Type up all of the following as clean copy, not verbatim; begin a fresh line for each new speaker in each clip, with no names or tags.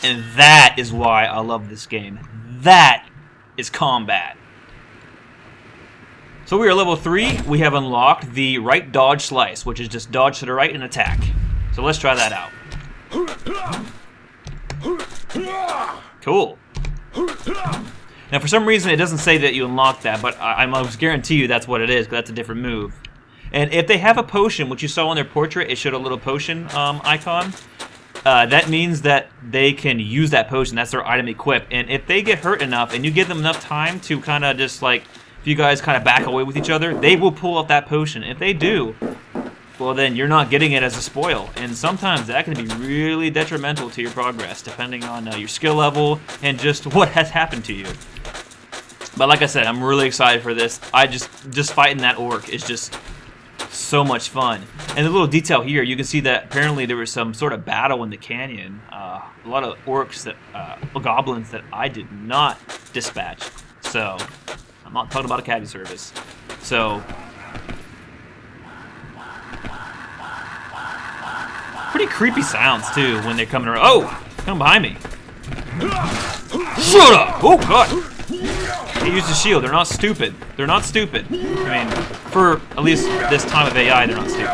And that is why I love this game. That is combat. So we are level 3. We have unlocked the right dodge slice, which is just dodge to the right and attack. So let's try that out. Cool. Now for some reason it doesn't say that you unlock that, but I must guarantee you that's what it is, because that's a different move. And if they have a potion, which you saw on their portrait, it showed a little potion icon. That means that they can use that potion. That's their item equip. And if they get hurt enough and you give them enough time to kind of just like, if you guys kind of back away with each other, they will pull out that potion. If they do, well then you're not getting it as a spoil. And sometimes that can be really detrimental to your progress, depending on your skill level and just what has happened to you. But like I said, I'm really excited for this. Just fighting that orc is just so much fun. And the little detail here, you can see that apparently there was some sort of battle in the canyon. A lot of orcs that, goblins that I did not dispatch. So, I'm not talking about a cabbie service. So, pretty creepy sounds too when they're coming around. Oh, come behind me. Shut up! Oh god! They used a shield. They're not stupid. They're not stupid. I mean, for at least this time of AI, they're not stupid.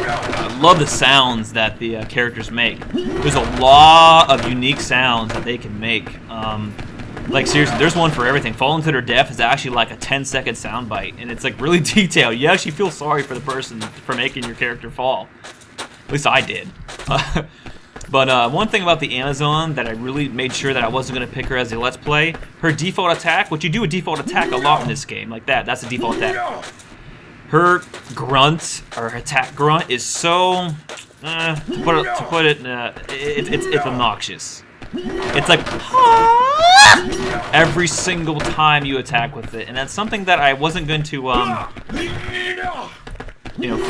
I love the sounds that the characters make. There's a lot of unique sounds that they can make. Like seriously, there's one for everything. Falling to their death is actually like a 10-second soundbite, and it's like really detailed. You actually feel sorry for the person for making your character fall. At least I did. But one thing about the Amazon that I really made sure that I wasn't going to pick her as a Let's Play, her default attack, which you do a default attack a lot in this game, like that. That's a default attack. Her grunt, or her attack grunt, is so, to put it, it's obnoxious. It's like, every single time you attack with it, and that's something that I wasn't going to,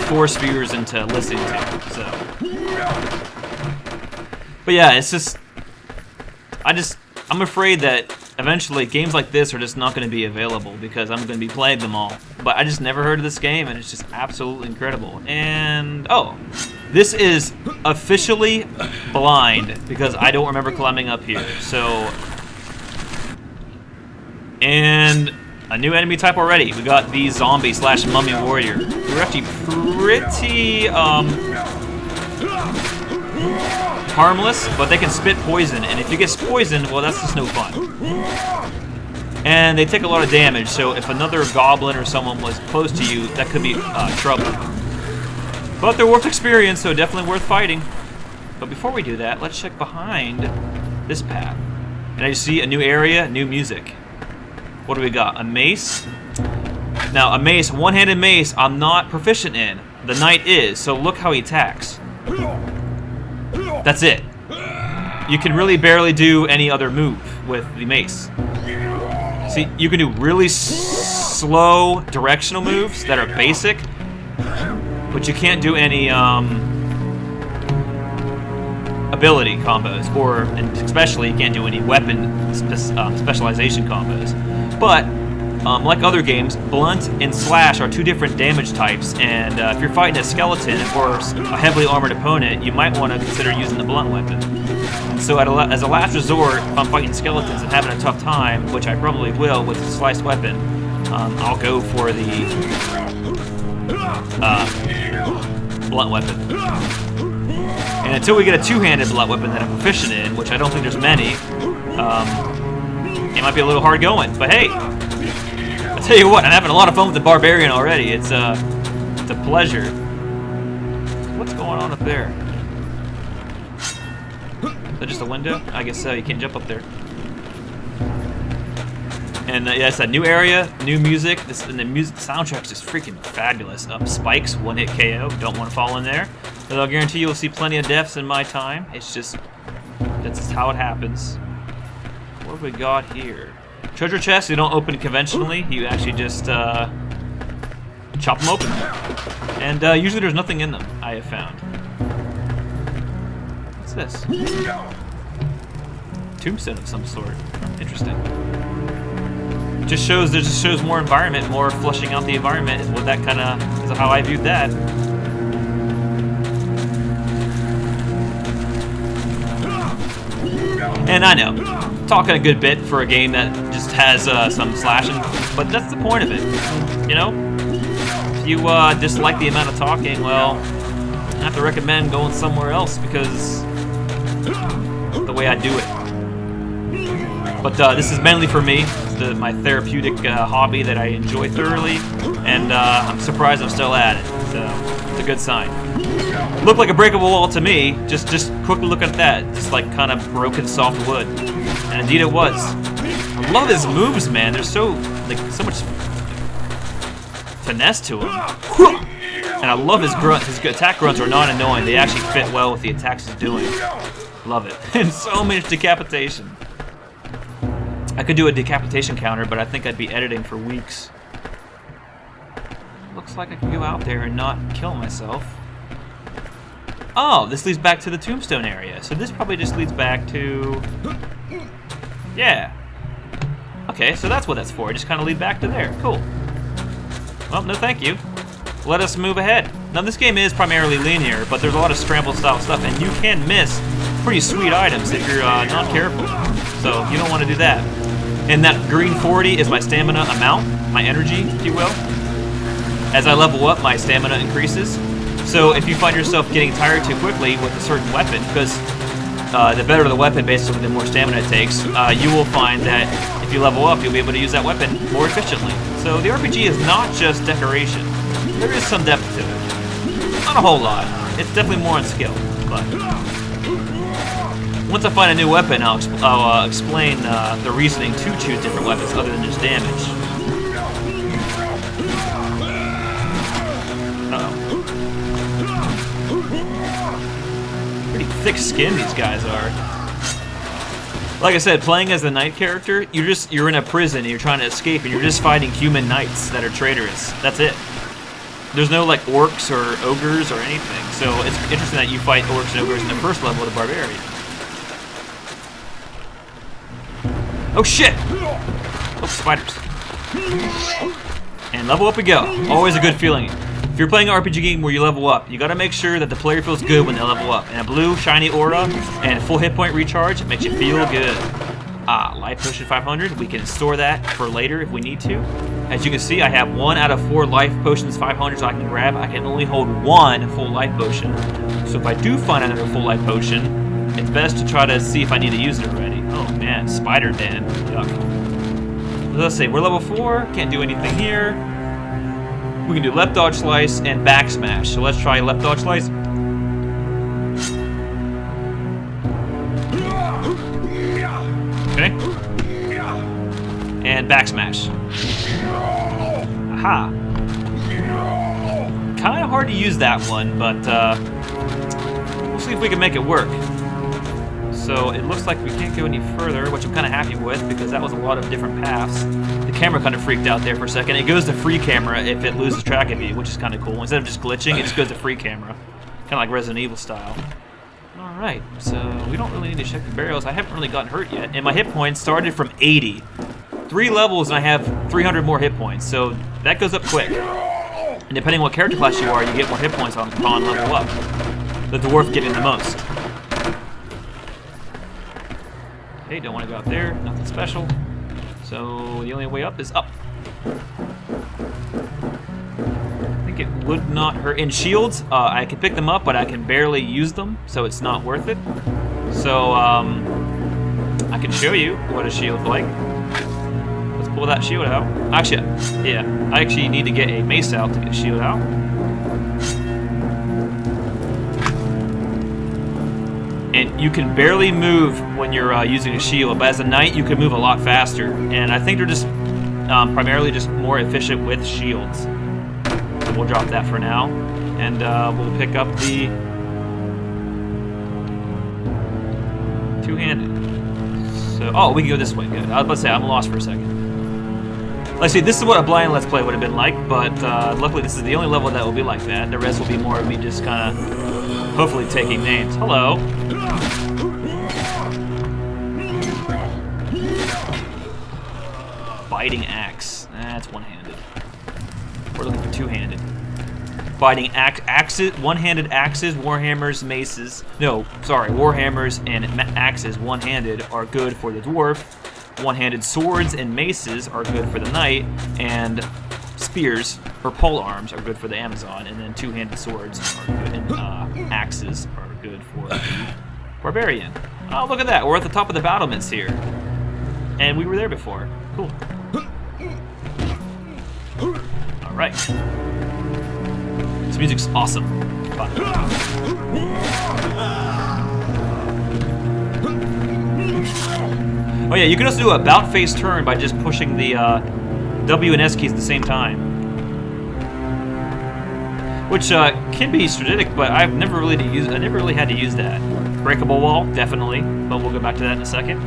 force viewers into listening to, so. But yeah, it's just, I'm afraid that eventually games like this are just not going to be available because I'm going to be playing them all. But I just never heard of this game, and it's just absolutely incredible. And, oh, this is officially blind because I don't remember climbing up here. So, and a new enemy type already. We got the zombie / mummy warrior. We're actually pretty, harmless, but they can spit poison, and if you get poisoned, well, that's just no fun. And they take a lot of damage, so if another goblin or someone was close to you, that could be trouble. But they're worth experience, so definitely worth fighting. But before we do that, let's check behind this path. And I see a new area, new music. What do we got? A mace. Now, a mace, one-handed mace, I'm not proficient in. The knight is, so look how he attacks. That's it. You can really barely do any other move with the mace. See, you can do really slow directional moves that are basic, but you can't do any ability combos, and especially you can't do any weapon specialization combos. But like other games, blunt and slash are two different damage types, and if you're fighting a skeleton or a heavily armored opponent, you might want to consider using the blunt weapon. So as a last resort, if I'm fighting skeletons and having a tough time, which I probably will with a sliced weapon, I'll go for the blunt weapon. And until we get a two-handed blunt weapon that I'm proficient in, which I don't think there's many, it might be a little hard going, but hey, I'll tell you what, I'm having a lot of fun with the Barbarian already. It's a pleasure. What's going on up there? Is that just a window? I guess so. You can't jump up there. And yeah, it's a new area, new music. And the soundtrack's just freaking fabulous. Spikes, one-hit KO. Don't want to fall in there. But I'll guarantee you'll see plenty of deaths in my time. It's just, that's just how it happens. What have we got here? Treasure chests, you don't open conventionally. You actually just chop them open. And usually there's nothing in them, I have found. What's this? Tombstone of some sort. Interesting. It just shows more environment, more fleshing out the environment is what that kind of is how I viewed that. And I know, talking a good bit for a game that just has some slashing, but that's the point of it, you know? If you dislike the amount of talking, well, I have to recommend going somewhere else because the way I do it. But this is mainly for me. It's my therapeutic hobby that I enjoy thoroughly, and I'm surprised I'm still at it. So it's a good sign. Looked like a breakable wall to me. Just quickly look at that. Just like kind of broken soft wood, and indeed it was. I love his moves, man. There's so much finesse to him. And I love his grunt. His attack grunts are not annoying. They actually fit well with the attacks he's doing. Love it. And so much decapitation. I could do a decapitation counter, but I think I'd be editing for weeks. Looks like I can go out there and not kill myself. Oh, this leads back to the Tombstone area. So this probably just leads back to... Yeah. Okay, so that's what that's for. Just kind of lead back to there. Cool. Well, no thank you. Let us move ahead. Now, this game is primarily linear, but there's a lot of scramble-style stuff, and you can miss pretty sweet items if you're not careful. So you don't want to do that. And that green 40 is my stamina amount, my energy, if you will. As I level up, my stamina increases. So if you find yourself getting tired too quickly with a certain weapon, because the better the weapon, basically, the more stamina it takes, you will find that if you level up, you'll be able to use that weapon more efficiently. So the RPG is not just decoration. There is some depth to it. Not a whole lot. It's definitely more on skill, but... Once I find a new weapon, I'll explain the reasoning to choose different weapons other than just damage. Uh-oh. Pretty thick skin these guys are. Like I said, playing as the knight character, you're in a prison and you're trying to escape, and you're just fighting human knights that are traitorous. That's it. There's no like orcs or ogres or anything. So it's interesting that you fight orcs and ogres in the first level of the barbarian. Oh shit! Oh, spiders. And level up we go. Always a good feeling. If you're playing an RPG game where you level up, you gotta make sure that the player feels good when they level up. And a blue, shiny aura and full hit point recharge makes you feel good. Ah, life potion 500. We can store that for later if we need to. As you can see, I have 1 out of 4 life potions 500 so I can grab. I can only hold 1 full life potion. So if I do find another full life potion, it's best to try to see if I need to use it already. Oh man, spider den. Yuck. Let's see, we're level 4, can't do anything here. We can do left dodge slice and back smash. So let's try left dodge slice. Okay. And back smash. Aha. Kind of hard to use that one, but we'll see if we can make it work. So it looks like we can't go any further, which I'm kind of happy with because that was a lot of different paths. The camera kind of freaked out there for a second. It goes to free camera if it loses track of you, which is kind of cool. Instead of just glitching, it just goes to free camera. Kind of like Resident Evil style. Alright, so we don't really need to check the barrels. I haven't really gotten hurt yet. And my hit points started from 80. 3 levels and I have 300 more hit points, so that goes up quick. And depending on what character class you are, you get more hit points on level up. The dwarf getting the most. Okay, don't want to go out there, nothing special. So the only way up is up. I think it would not hurt. In shields, I can pick them up, but I can barely use them, so it's not worth it. So I can show you what a shield's like. Let's pull that shield out. Actually, yeah, I actually need to get a mace out to get a shield out. And you can barely move when you're using a shield, but as a knight, you can move a lot faster. And I think they're just primarily just more efficient with shields. So we'll drop that for now, and we'll pick up the two-handed. So, oh, we can go this way. Good. I was about to say I'm lost for a second. Let's see. This is what a blind Let's Play would have been like, but luckily this is the only level that will be like that. The rest will be more of me just kind of hopefully taking names. Hello. Biting axe. That's one-handed. We're looking for two-handed. fighting axes, one-handed axes, warhammers, maces. No, sorry, warhammers and axes, one-handed, are good for the dwarf. One-handed swords and maces are good for the knight, and spears or pole arms are good for the Amazon, and then two-handed swords are good, and axes are good for the barbarian. Oh, look at that! We're at the top of the battlements here, and we were there before. Cool. All right. This music's awesome. Oh yeah, you can also do a about face turn by just pushing the W and S keys at the same time, which can be strategic, but I've never really had to use that. Breakable wall, definitely, but we'll go back to that in a second.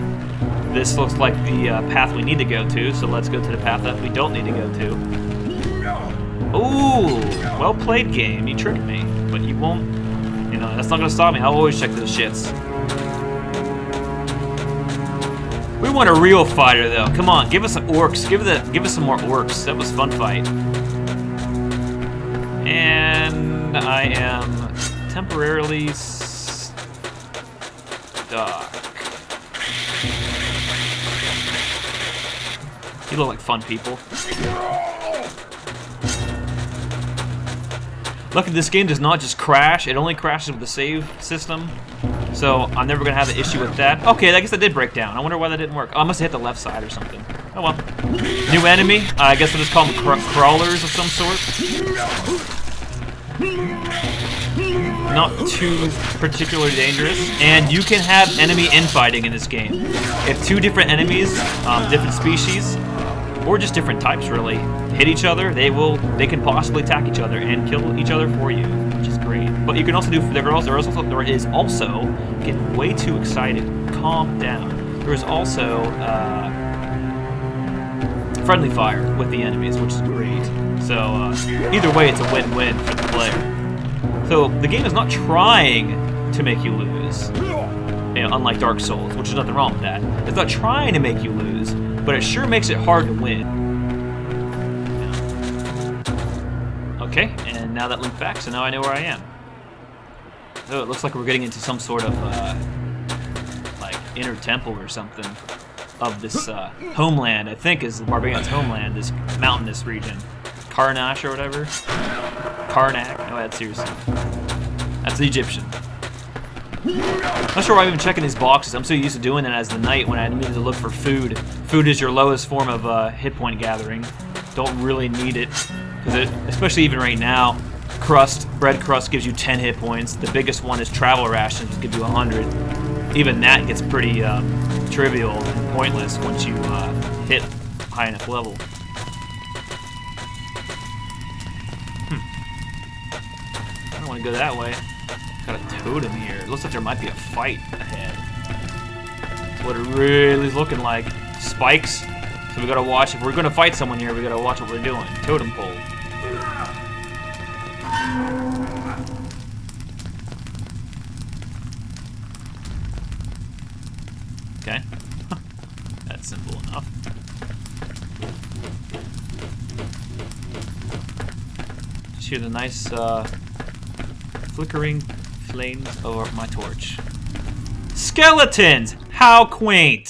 This looks like the path we need to go to, so let's go to the path that we don't need to go to. Ooh, well played, game. You tricked me, but you won't. You know, that's not gonna stop me. I'll always check those shits. We want a real fighter, though. Come on, give us some orcs. Give us some more orcs. That was a fun fight. And I am temporarily stuck. You look like fun people. Luckily, this game does not just crash. It only crashes with the save system. So I'm never going to have an issue with that. Okay, I guess that did break down. I wonder why that didn't work. Oh, I must have hit the left side or something. Oh well. New enemy. I guess we'll just call them crawlers of some sort. Not too particularly dangerous. And you can have enemy infighting in this game. If two different enemies, different species, or just different types really, hit each other, they can possibly attack each other and kill each other for you, which is great. But you can also do, there is also, get way too excited, calm down. There is also friendly fire with the enemies, which is great. So either way, it's a win-win for the player. So the game is not trying to make you lose, you know, unlike Dark Souls, which is nothing wrong with that. It's not trying to make you lose, but it sure makes it hard to win. Okay, and now that linked back, so now I know where I am. So it looks like we're getting into some sort of like inner temple or something of this homeland. I think is the barbarian's homeland, this mountainous region, Karnash or whatever. Karnak. No, that's seriously. That's the Egyptian. Not sure why I'm even checking these boxes. I'm so used to doing that as the knight when I needed to look for food. Food is your lowest form of hit point gathering. Don't really need it, because especially even right now, bread crust gives you 10 hit points. The biggest one is travel rations, which give you 100. Even that gets pretty trivial and pointless once you hit high enough level. I don't want to go that way. Got a totem here. It looks like there might be a fight ahead. That's what it really is looking like. Spikes. So we gotta watch. If we're gonna fight someone here, we gotta watch what we're doing. Totem pole. Okay. That's simple enough. Just hear the nice flickering flames over my torch. Skeletons! How quaint!